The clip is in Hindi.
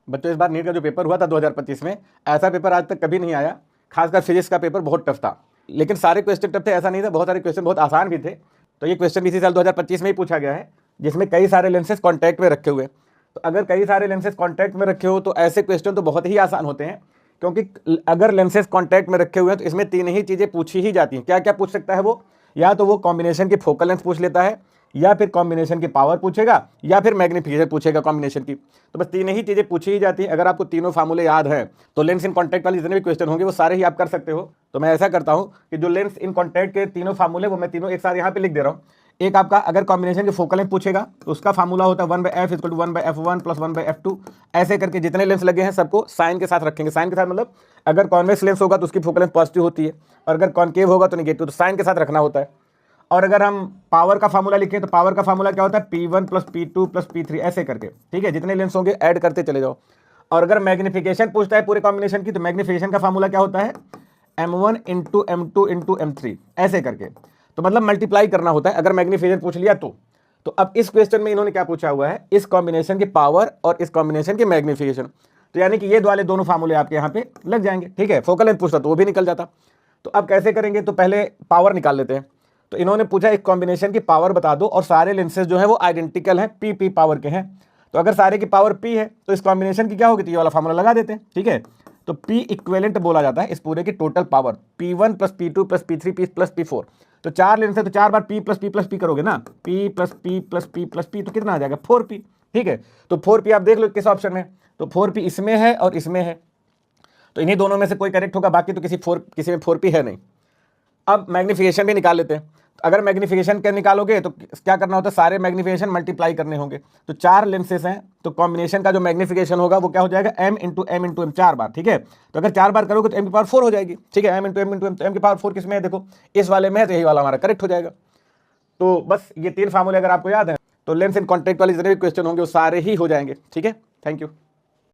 बच्चों इस बार नीट का जो पेपर हुआ था 2025 में, ऐसा पेपर आज तक कभी नहीं आया। खासकर फिजिक्स का पेपर बहुत टफ था, लेकिन सारे क्वेश्चन टफ थे ऐसा नहीं था, बहुत सारे क्वेश्चन बहुत आसान भी थे। तो ये क्वेश्चन इसी साल 2025 में ही पूछा गया है, जिसमें कई सारे लेंसेज कॉन्टैक्ट में रखे हुए। तो अगर कई सारे लेंसेज कॉन्टैक्ट में रखे हो तो ऐसे क्वेश्चन तो बहुत ही आसान होते हैं, क्योंकि अगर लेंसेज कॉन्टैक्ट में रखे हुए हैं तो इसमें तीन ही चीज़ें पूछी ही जाती हैं। क्या क्या पूछ सकता है वो? या तो वो कॉम्बिनेशन की फोकल लेंथ पूछ लेता है, या फिर कॉम्बिनेशन की पावर पूछेगा, या फिर मैग्नीफिकेशन पूछेगा कॉम्बिनेशन की। तो बस तीन ही चीज़ें पूछी ही जाती हैं। अगर आपको तीनों फार्मूले याद हैं तो लेंस इन कॉन्टैक्ट वाले जितने भी क्वेश्चन होंगे वो सारे ही आप कर सकते हो। तो मैं ऐसा करता हूँ कि जो लेंस इन कॉन्टैक्ट के तीनों फार्मूले वो मैं तीनों एक साथ यहाँ पे लिख दे रहा हूँ। एक आपका अगर कॉम्बिनेशन की फोकल लेंथ पूछेगा तो उसका फार्मूला होता है 1/f = 1/f1 + 1/f2। ऐसे करके जितने लेंस लगे हैं सबको साइन के साथ रखेंगे। साइन के साथ मतलब अगर कॉन्वेक्स लेंस होगा तो उसकी फोकल लेंथ पॉजिटिव होती है, और अगर कॉन्केव होगा तो निगेटिव। तो साइन के साथ रखना होता है। और अगर हम पावर का फार्मूला लिखें तो पावर का फार्मूला क्या होता है? P1 + P2 + P3 ऐसे करके, ठीक है। जितने लेंस होंगे ऐड करते चले जाओ। और अगर मैग्नीफिकेशन पूछता है पूरे कॉम्बिनेशन की तो मैग्नीफिकेशन का फार्मूला क्या होता है? M1 × M2 × M3 ऐसे करके। तो मतलब मल्टीप्लाई करना होता है अगर मैग्नीफिकेशन पूछ लिया तो अब इस क्वेश्चन में इन्होंने क्या पूछा हुआ है? इस कॉम्बिनेशन की पावर और इस कॉम्बिनेशन की मैग्नीफिकेशन। तो यानी कि ये वाले दोनों फार्मूले आपके यहाँ पे लग जाएंगे, ठीक है। फोकल लेंथ पूछता तो वो भी निकल जाता। तो अब कैसे करेंगे? तो पहले पावर निकाल लेते हैं। तो इन्होंने पूछा एक कॉम्बिनेशन की पावर बता दो, और सारे लेंसेज जो है वो आइडेंटिकल हैं, पी पावर के हैं। तो अगर सारे की पावर P है तो इस कॉम्बिनेशन की क्या होगी? तो ये वाला फार्मूला लगा देते हैं, ठीक है। तो P इक्विवेलेंट बोला जाता है इस पूरे की total power, P1 + P2 + P3 + P4। तो चार लेंस है तो 4 बार P + P करोगे ना, P + P + P + P, तो कितना आ जाएगा? 4P, ठीक है। तो 4P आप देख लो किस ऑप्शन में, तो 4P इसमें है और इसमें है। तो इन्हीं दोनों में से कोई करेक्ट होगा, बाकी तो किसी में 4P है नहीं। अब मैग्नीफिकेशन भी निकाल लेते हैं। अगर मैग्नीफिकेशन क्या निकालोगे तो क्या करना होता है? सारे मैग्नीफिकेशन मल्टीप्लाई करने होंगे। तो चार लेंसेस हैं तो कॉम्बिनेशन का जो मैग्नीफिकेशन होगा वो क्या हो जाएगा? M × M × M 4 बार, ठीक है। तो अगर 4 बार करोगे तो M की पावर 4 हो जाएगी, ठीक है। M × M × M, तो M की पावर 4 किसमें है? देखो इस वाले में है, तो यही वाला हमारा करेक्ट हो जाएगा। तो बस ये तीन फार्मूले अगर आपको याद है तो लेंस इन कॉन्टैक्ट वाले जितने भी क्वेश्चन होंगे वो सारे ही हो जाएंगे, ठीक है। Thank you.